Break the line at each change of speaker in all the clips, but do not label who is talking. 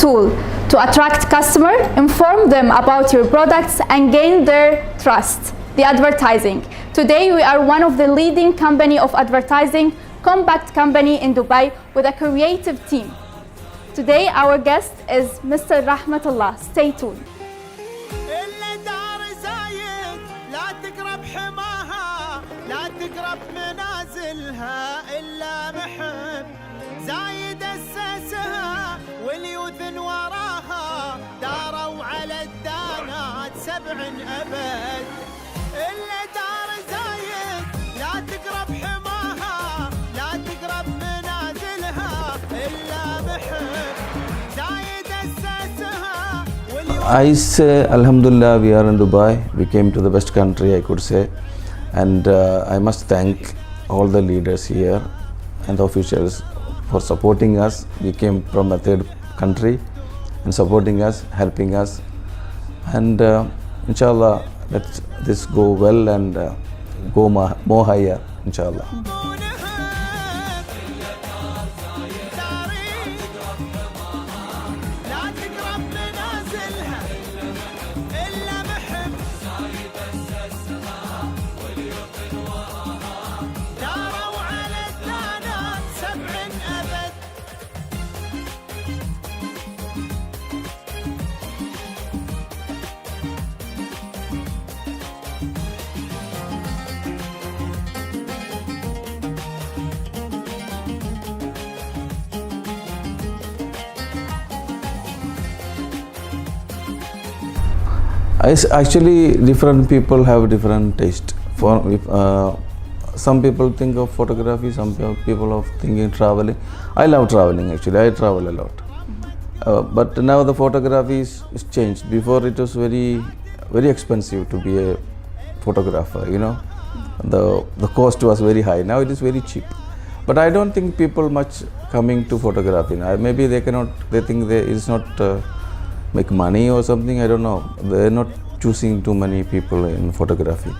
tool to attract customers, inform them about your products, and gain their trust, the advertising. Today, we are one of the leading company of advertising, compact company in Dubai with a creative team. Today, our guest is Mr. Rahmatullah. Stay tuned.
زايد أسسها واليوثن وراها داروا على الدانات 7 أبد إلا دار زايد لا تقرب حماها لا تقرب منازلها إلا محب زايد أسسها
I say Alhamdulillah, we are in Dubai. We came to the best country, I could say, and I must thank all the leaders here and the officials for supporting us. We came from a third country and supporting us, helping us, and inshallah let this go well and go more higher, inshallah. Actually, different people have different taste. Some people think of photography, some people of thinking traveling. I love traveling actually, I travel a lot. But now the photography is changed. Before it was very expensive to be a photographer, you know. The cost was very high. Now it is very cheap. But I don't think people much coming to photography now. Maybe they think it's not make money or something, I don't know. They're not choosing too many people in photography.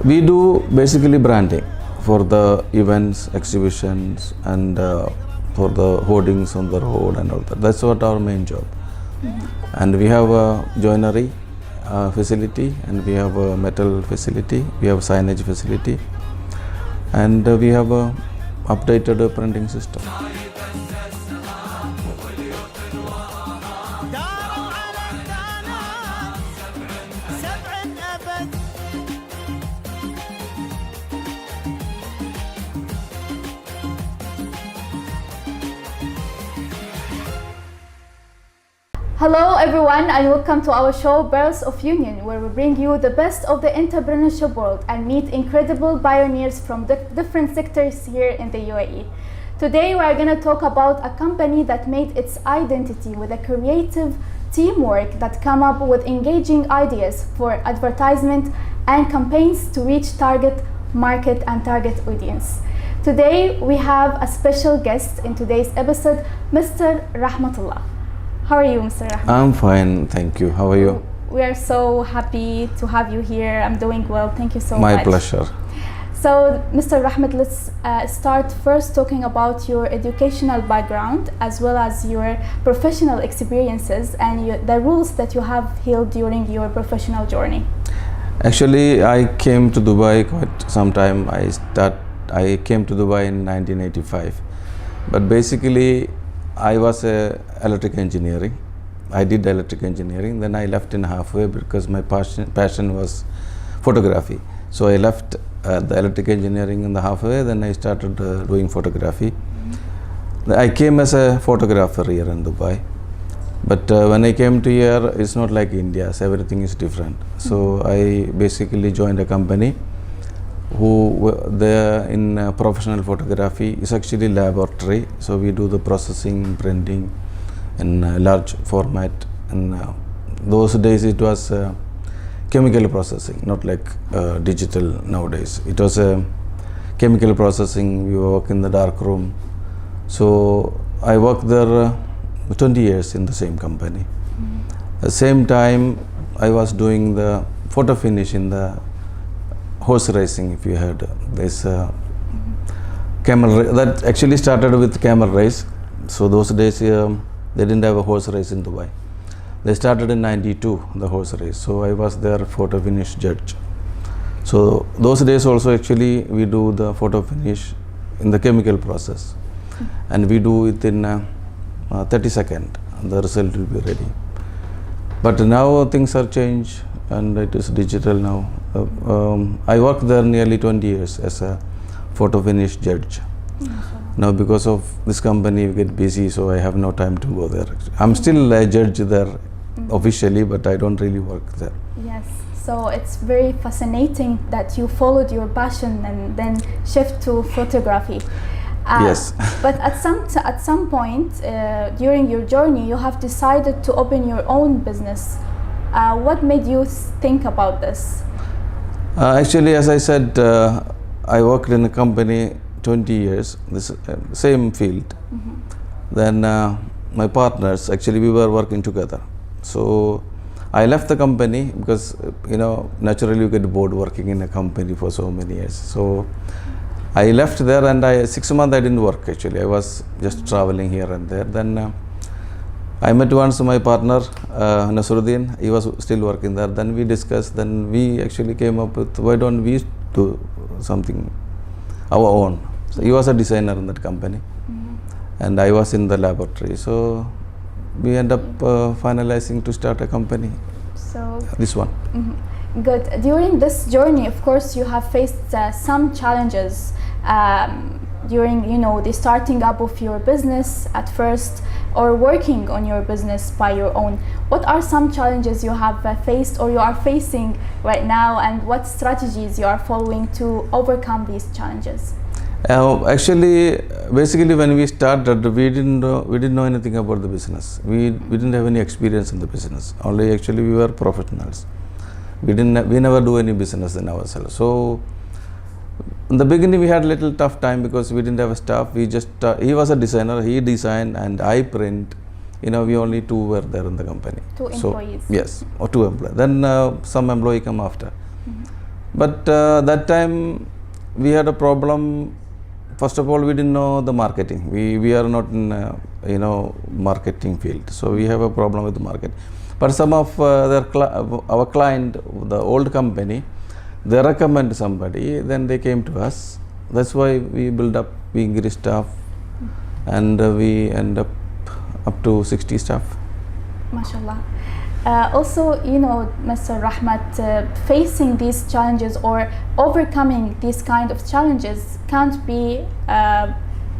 We do basically branding for the events, exhibitions, and for the hoardings on the road and all that. That's what our main job. And we have a joinery facility, and we have a metal facility, we have a signage facility, and we have a updated printing system.
Hello everyone and welcome to our show Births of Union, where we bring you the best of the entrepreneurship world and meet incredible pioneers from different sectors here in the UAE. Today we are going to talk about a company that made its identity with a creative teamwork that come up with engaging ideas for advertisement and campaigns to reach target market and target audience. Today we have a special guest in today's episode, Mr. Rahmatullah. How are you, Mr. Rahmat?
I'm fine, thank you. How are you?
We are so happy to have you here. I'm doing well. Thank you so much.
My pleasure.
So, Mr. Rahmat, let's start first talking about your educational background as well as your professional experiences and the roles that you have held during your professional journey.
Actually, I came to Dubai quite some time. I I came to Dubai in 1985. But basically, I was electric engineering. I did electric engineering. Then I left in halfway because my passion was photography. So I left the electric engineering in the halfway. Then I started doing photography. I came as a photographer here in Dubai. But when I came to here, it's not like India. So everything is different. So I basically joined a company who they in professional photography is actually laboratory. So we do the processing, printing in large format. And those days it was chemical processing, not like digital nowadays. It was a chemical processing. We work in the dark room. So I worked there 20 years in the same company. At the same time, I was doing the photo finish in the horse racing. If you heard, there's camel that actually started with camel race. So those days they didn't have a horse race in Dubai. They started in '92 the horse race. So I was their photo finish judge. So those days also actually we do the photo finish in the chemical process, and we do it in 30 seconds. The result will be ready. But now things are changed and it is digital now. I worked there nearly 20 years as a photo finish judge. Now because of this company we get busy, so I have no time to go there. I'm still a judge there officially, but I don't really work there.
Yes, so it's very fascinating that you followed your passion and then shift to photography.
Yes.
But at some point during your journey, you have decided to open your own business. What made you think about this?
Actually, as I said, I worked in a company 20 years, this same field. Then my partners, actually we were working together. So I left the company because, naturally you get bored working in a company for so many years. So I left there and 6 months I didn't work actually. I was just traveling here and there. Then I met once my partner, Nasruddin. He was still working there. Then we discussed. Then we actually came up with, why don't we do something our own? So he was a designer in that company, and I was in the laboratory. So we end up finalizing to start a company.
So
this one.
Good. During this journey, of course, you have faced some challenges during, the starting up of your business at first, or working on your business by your own. What are some challenges you have faced or you are facing right now, and what strategies you are following to overcome these challenges?
Actually, basically, when we started, we didn't know anything about the business. We didn't have any experience in the business. Only actually we were professionals. We never do any business in ourselves. So in the beginning we had a little tough time because we didn't have a staff. We just he was a designer, he designed and I print. We only two were there in the company.
Two employees.
So, yes, or two employees. Then some employee come after. But that time we had a problem. First of all, we didn't know the marketing. We are not in marketing field, so we have a problem with the market. But some of our client, the old company, they recommend somebody, then they came to us. That's why we increased staff, and we end up to 60 staff.
MashaAllah. Also, Mr. Rahmat, facing these challenges or overcoming these kind of challenges can't be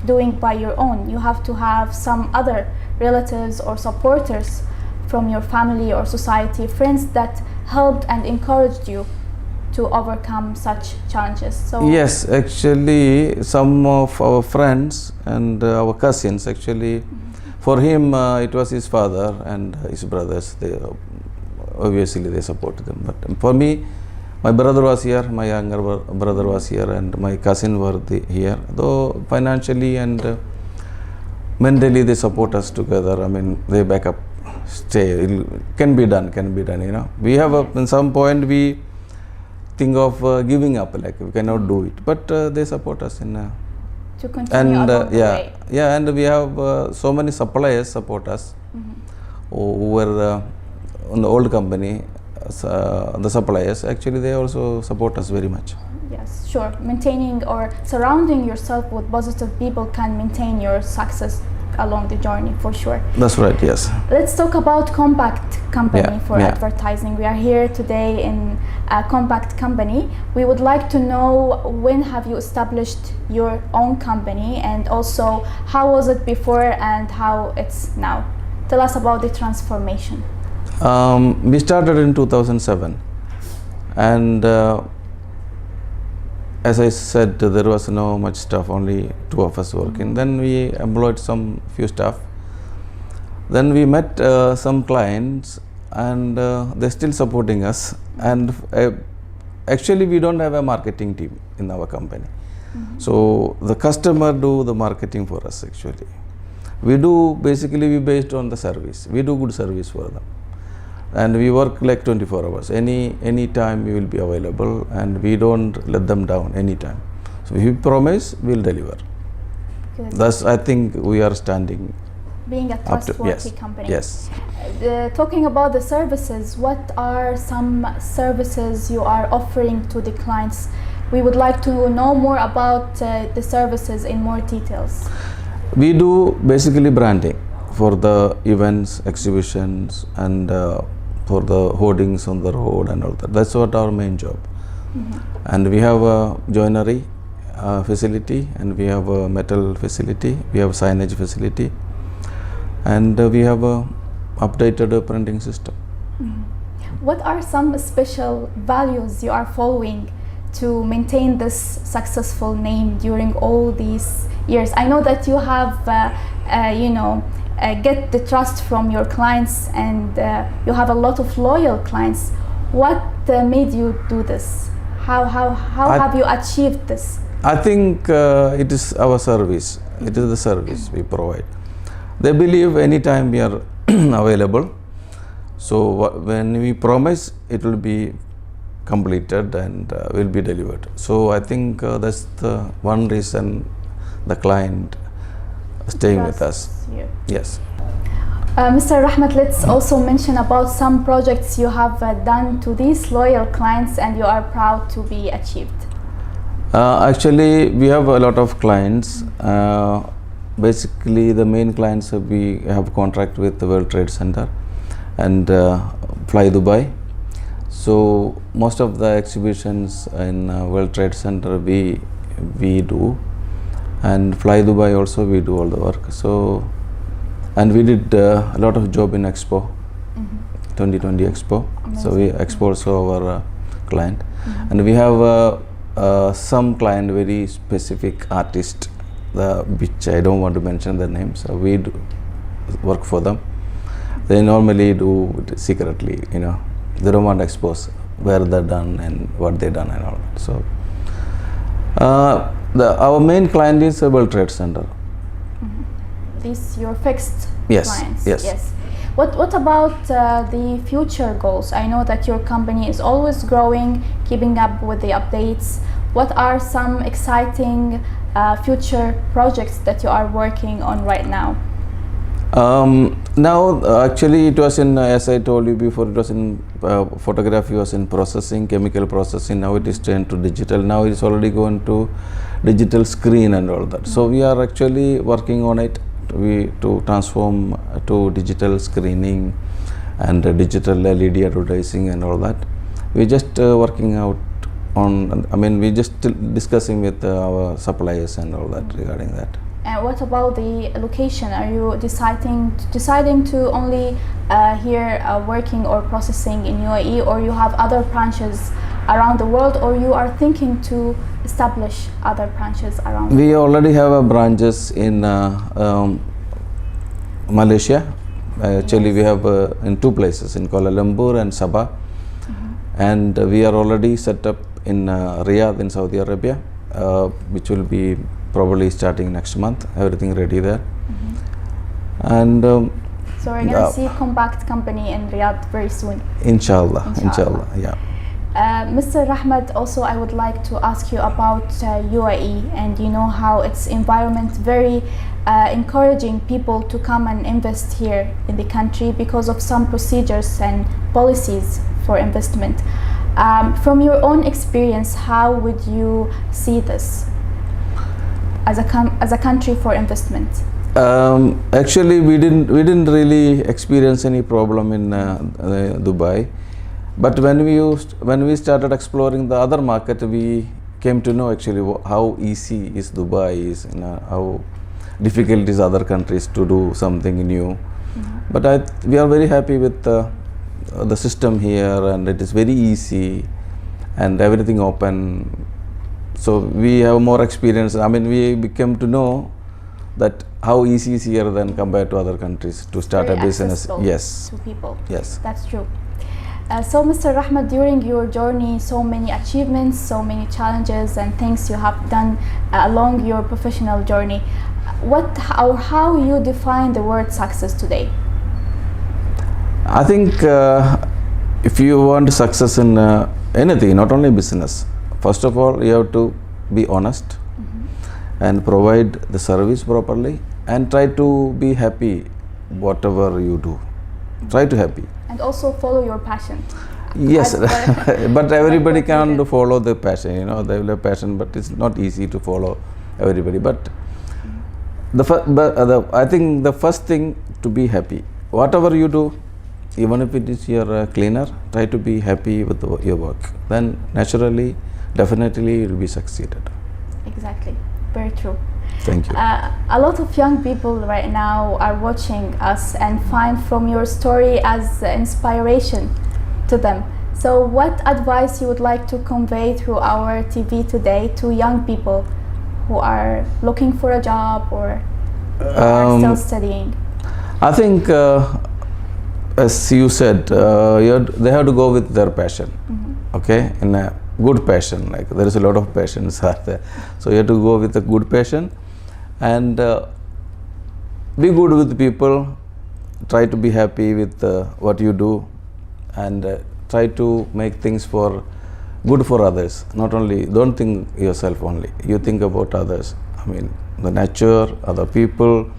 doing by your own. You have to have some other relatives or supporters from your family or society, friends that helped and encouraged you to overcome such challenges. So
yes, actually some of our friends and our cousins, actually for him it was his father and his brothers. They obviously they supported them, but for me, my brother was here, my younger brother was here, and my cousin were here. Though financially and mentally they support us together. I mean, they back up, stay, it can be done, we have in some point we think of giving up, like we cannot do it, but they support us in
to continue along the way.
And we have so many suppliers support us who were in the old company. The suppliers, actually they also support us very much.
Yes, sure. Maintaining or surrounding yourself with positive people can maintain your success along the journey, for sure.
That's right, yes.
Let's talk about Compact Company
Yeah,
for
yeah.
advertising. We are here today in a Compact Company. We would like to know, when have you established your own company, and also how was it before and how it's now? Tell us about the transformation.
We started in 2007, and as I said, there was no much staff, only two of us working. Then we employed some few staff. Then we met some clients, and they're still supporting us. And actually, we don't have a marketing team in our company. So the customer do the marketing for us. Actually, we do basically based on the service. We do good service for them. And we work like 24 hours. Any time we will be available, and we don't let them down anytime. So if we promise, we'll deliver.
Good.
Thus, I think we are standing
Being a
up to,
trustworthy
yes,
company.
yes.
Talking about the services, what are some services you are offering to the clients? We would like to know more about the services in more details.
We do basically branding for the events, exhibitions, and for the hoardings on the road and all that. That's what our main job. And we have a joinery facility, and we have a metal facility, we have signage facility, and we have a updated printing system.
What are some special values you are following to maintain this successful name during all these years? I know that you have, get the trust from your clients, and you have a lot of loyal clients. What made you do this? How have you achieved this?
I think it is our service. It is the service we provide. They believe anytime we are available. So when we promise, it will be completed and will be delivered. So I think that's the one reason the client staying with us.
You.
Yes.
Mr. Rahmat, let's also mention about some projects you have done to these loyal clients and you are proud to be achieved.
Actually, we have a lot of clients. Basically, the main clients we have contract with the World Trade Center and Fly Dubai. So most of the exhibitions in World Trade Center we do, and Fly Dubai also we do all the work. So, and we did a lot of job in Expo, 2020 Expo.
Amazing.
So we Expo also our client, and we have some client very specific artist, which I don't want to mention the names. So we do work for them. They normally do it secretly, They don't want to expose where they're done and what they done and all that. So our main client is World Trade Center.
These your fixed
Yes,
clients.
yes.
What about the future goals? I know that your company is always growing, keeping up with the updates. What are some exciting future projects that you are working on right now?
Now, actually, it was in, as I told you before, it was in photography was in processing, chemical processing. Now it is turned to digital. Now it is already going to digital screen and all that. So we are actually working on it to transform to digital screening and digital LED advertising and all that. We're just working out on. We just discussing with our suppliers and all that regarding that.
And what about the location? Are you deciding to only here working or processing in UAE, or you have other branches around the world, or you are thinking to establish other branches around?
We already have branches in Malaysia. Actually, we have in two places, in Kuala Lumpur and Sabah, and we are already set up in Riyadh in Saudi Arabia, which will be probably starting next month. Everything ready there. And
so we're gonna see Compact Company in Riyadh very soon.
Inshallah, yeah.
Mr. Rahmat, also I would like to ask you about UAE, and how its environment very encouraging people to come and invest here in the country because of some procedures and policies for investment. From your own experience, how would you see this as a country for investment?
Actually, we didn't really experience any problem in Dubai, but when we started exploring the other market, we came to know actually how easy is Dubai is, how difficult is other countries to do something new. But we are very happy with the system here, and it is very easy and everything open. So we have more experience. I mean, we became to know that how easy is here than compared to other countries to start
Very
a business.
accessible
Yes.
to people.
Yes.
That's true. So, Mr. Rahmat, during your journey, so many achievements, so many challenges and things you have done along your professional journey. How you define the word success today?
I think if you want success in anything, not only business, first of all, you have to be honest and provide the service properly and try to be happy whatever you do. Try to happy.
And also follow your passion.
Yes, but everybody can't
needed.
follow the passion. They will have passion, but it's not easy to follow everybody. But I think the first thing to be happy. Whatever you do, even if it is your cleaner, try to be happy with your work. Then naturally, definitely, you will be succeeded.
Exactly. Very true.
Thank you.
A lot of young people right now are watching us and find from your story as inspiration to them. So what advice you would like to convey through our TV today to young people who are looking for a job or are still studying?
I think, as you said, they have to go with their passion. Okay, in a good passion. Like there is a lot of passions are there, so you have to go with a good passion and be good with people. Try to be happy with what you do, and try to make things good for others. Not only, don't think yourself only. You think about others. I mean, the nature, other people,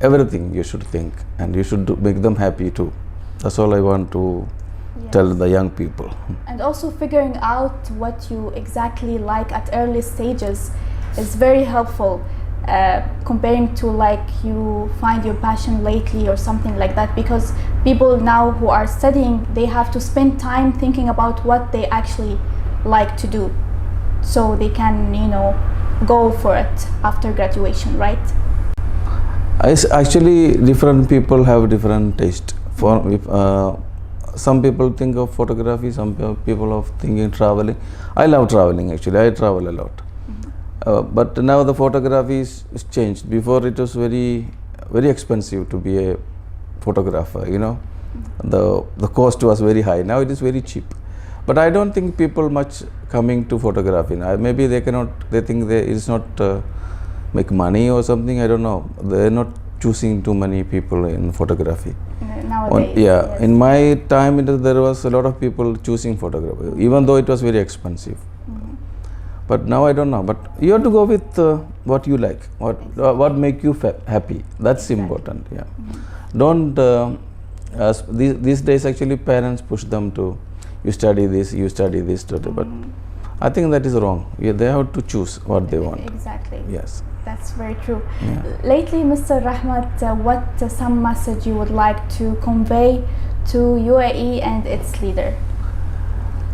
everything you should think, and you should make them happy too. That's all I want to tell the young people.
And also figuring out what you exactly like at early stages is very helpful, comparing to like you find your passion lately or something like that, because people now who are studying, they have to spend time thinking about what they actually like to do so they can go for it after graduation, right?
Actually, different people have different taste. Some people think of photography, some people of thinking traveling. I love traveling actually, I travel a lot. But now the photography is changed. Before it was very, very expensive to be a photographer, The cost was very high. Now it is very cheap. But I don't think people much coming to photography now. Maybe they think it is not make money or something, I don't know. They are not choosing too many people in photography.
Nowadays,
yes. In my time, there was a lot of people choosing photography, even though it was very expensive. But now I don't know. But you have to go with what you like, what make you happy. That's important. Yeah. Don't. These days, actually, parents push them to you study this, but I think that is wrong. They have to choose what they want.
Exactly.
Yes.
That's very true.
Yeah.
Lately, Mr. Rahmat, what some message you would like to convey to UAE and its leader?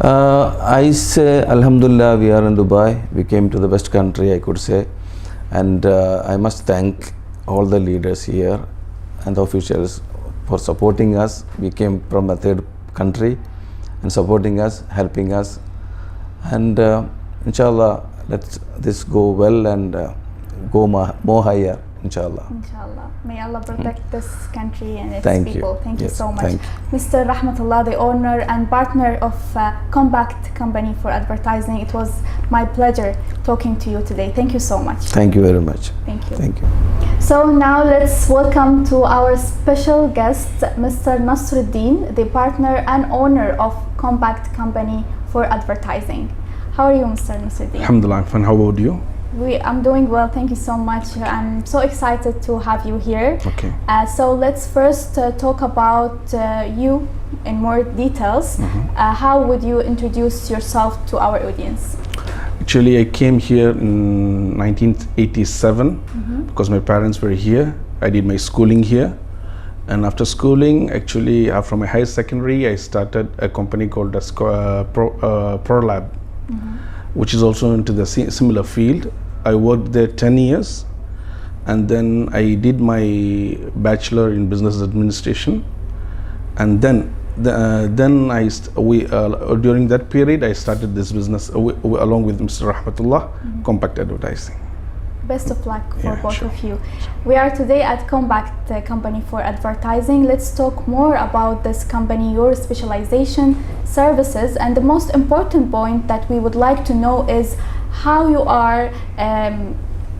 I say, Alhamdulillah, we are in Dubai. We came to the best country, I could say. And I must thank all the leaders here and the officials for supporting us. We came from a third country and supporting us, helping us. And inshallah, let this go well and go more higher, inshallah.
Inshallah. May Allah protect this country and its
Thank
people.
you.
Thank you
Yes,
so much.
thank you.
Mr. Rahmatullah, the owner and partner of Compact Company for Advertising. It was my pleasure talking to you today. Thank you so much.
Thank you very much.
Thank you.
Thank you.
So now let's welcome to our special guest, Mr. Nasruddin, the partner and owner of Compact Company for Advertising. How are you, Mr. Nasruddin?
Alhamdulillah, I'm fine. How about you?
I'm doing well, thank you so much. I'm so excited to have you here.
Okay.
So let's first talk about you in more details. How would you introduce yourself to our audience?
Actually, I came here in 1987 because my parents were here. I did my schooling here. And after schooling, actually, from my high secondary, I started a company called ProLab, which is also into the similar field. I worked there 10 years, and then I did my bachelor in business administration. And then during that period, I started this business along with Mr. Rahmatullah, Compact Advertising.
Best of luck for both of you. We are today at Compact Company for Advertising. Let's talk more about this company, your specialization, services, and the most important point that we would like to know is how you are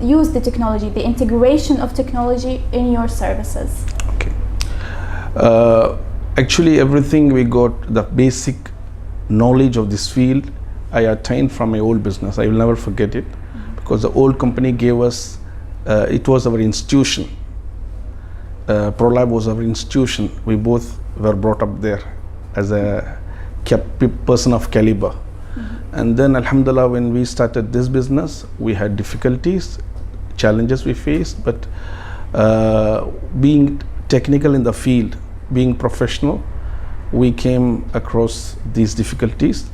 use the technology, the integration of technology in your services.
Okay. Actually, everything we got, the basic knowledge of this field, I attained from my old business. I will never forget it. Because the old company gave us, it was our institution. ProLab was our institution. We both were brought up there as a person of caliber. And then, alhamdulillah, when we started this business, we had difficulties, challenges we faced, but being technical in the field, being professional, we came across these difficulties.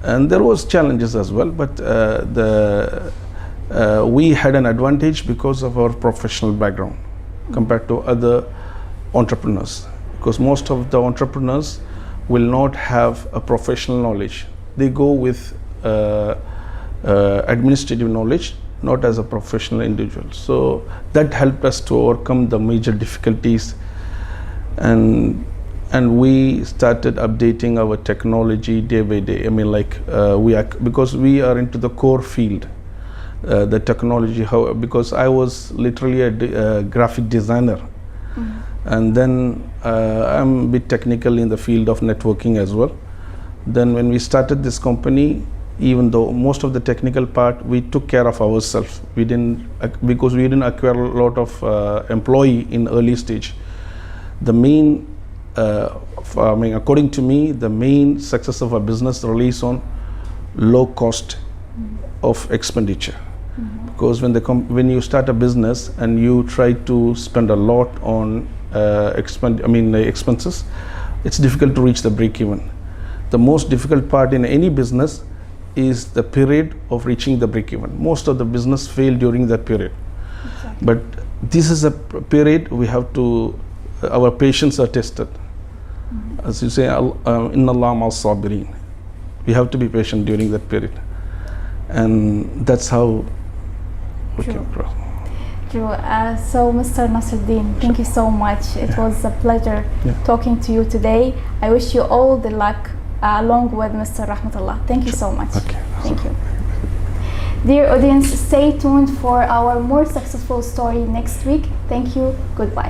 And there was challenges as well, but we had an advantage because of our professional background compared to other entrepreneurs, because most of the entrepreneurs will not have a professional knowledge. They go with administrative knowledge, not as a professional individual. So that helped us to overcome the major difficulties, and we started updating our technology day by day. I mean, like because we are into the core field. The technology, because I was literally a graphic designer, and then I'm a bit technical in the field of networking as well. Then when we started this company, even though most of the technical part we took care of ourselves, because we didn't acquire a lot of employee in early stage. The main, according to me, the main success of a business relies on low cost of expenditure. Because when you start a business and you try to spend a lot on expenses, it's difficult to reach the break even. The most difficult part in any business is the period of reaching the break even. Most of the business fail during that period. Exactly. But this is a period we have to, our patience are tested. As you say, Inna Allah ma'as sabirin. We have to be patient during that period. And that's how we came across.
True. So, Mr. Nasruddin, thank you so much. It was a pleasure talking to you today. I wish you all the luck along with Mr. Rahmatullah. Thank you so much.
Okay.
Thank you. Dear audience, stay tuned for our more successful story next week. Thank you. Goodbye.